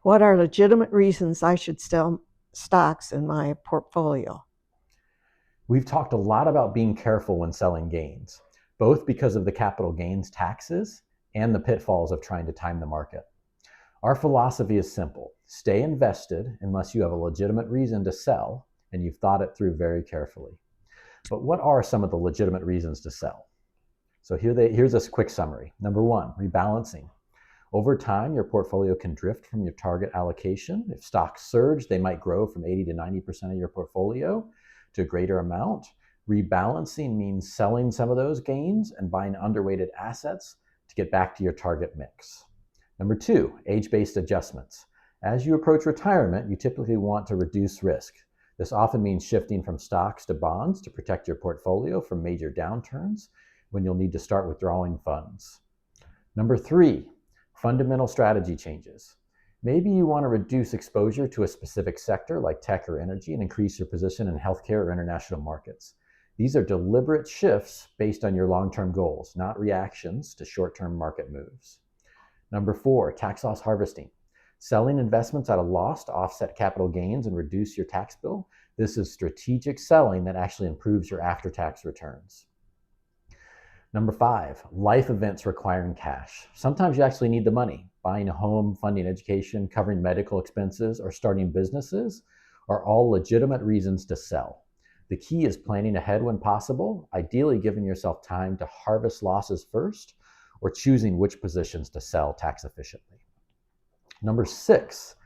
What are legitimate reasons I should sell stocks in my portfolio? We've talked a lot about being careful when selling gains, both because of the capital gains taxes and the pitfalls of trying to time the market. Our philosophy is simple. Stay invested unless you have a legitimate reason to sell and you've thought it through very carefully. But what are some of the legitimate reasons to sell? So here's a quick summary. Number one, rebalancing. Over time, your portfolio can drift from your target allocation. If stocks surge, they might grow from 80 to 90% of your portfolio to a greater amount. Rebalancing means selling some of those gains and buying underweighted assets to get back to your target mix. Number two, age-based adjustments. As you approach retirement, you typically want to reduce risk. This often means shifting from stocks to bonds to protect your portfolio from major downturns when you'll need to start withdrawing funds. Number three, fundamental strategy changes. Maybe you want to reduce exposure to a specific sector like tech or energy and increase your position in healthcare or international markets. These are deliberate shifts based on your long-term goals, not reactions to short-term market moves. Number four, tax loss harvesting. Selling investments at a loss to offset capital gains and reduce your tax bill. This is strategic selling that actually improves your after-tax returns. Number five, life events requiring cash. Sometimes you actually need the money. Buying a home, funding education, covering medical expenses, or starting businesses are all legitimate reasons to sell. The key is planning ahead when possible, ideally giving yourself time to harvest losses first, or choosing which positions to sell tax efficiently. Number six,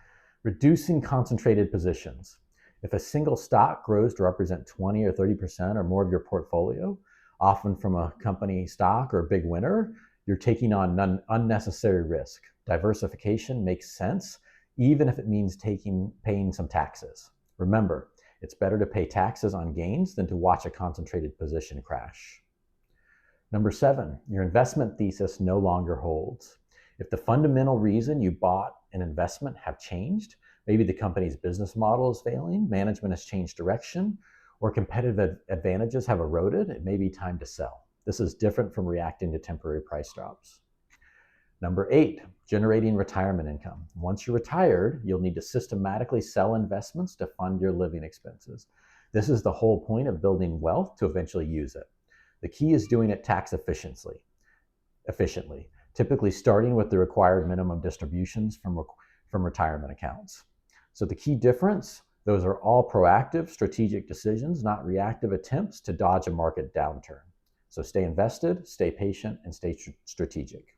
reducing concentrated positions. If a single stock grows to represent 20 or 30% or more of your portfolio, often from a company stock or a big winner, you're taking on unnecessary risk. Diversification makes sense, even if it means paying some taxes. Remember, it's better to pay taxes on gains than to watch a concentrated position crash. Number seven, your investment thesis no longer holds. If the fundamental reason you bought an investment have changed, maybe the company's business model is failing, management has changed direction, or competitive advantages have eroded, it may be time to sell. This is different from reacting to temporary price drops. Number eight, generating retirement income. Once you're retired, you'll need to systematically sell investments to fund your living expenses. This is the whole point of building wealth to eventually use it. The key is doing it tax efficiently, typically starting with the required minimum distributions from retirement accounts. So the key difference, those are all proactive, strategic decisions, not reactive attempts to dodge a market downturn. So stay invested, stay patient, and stay strategic.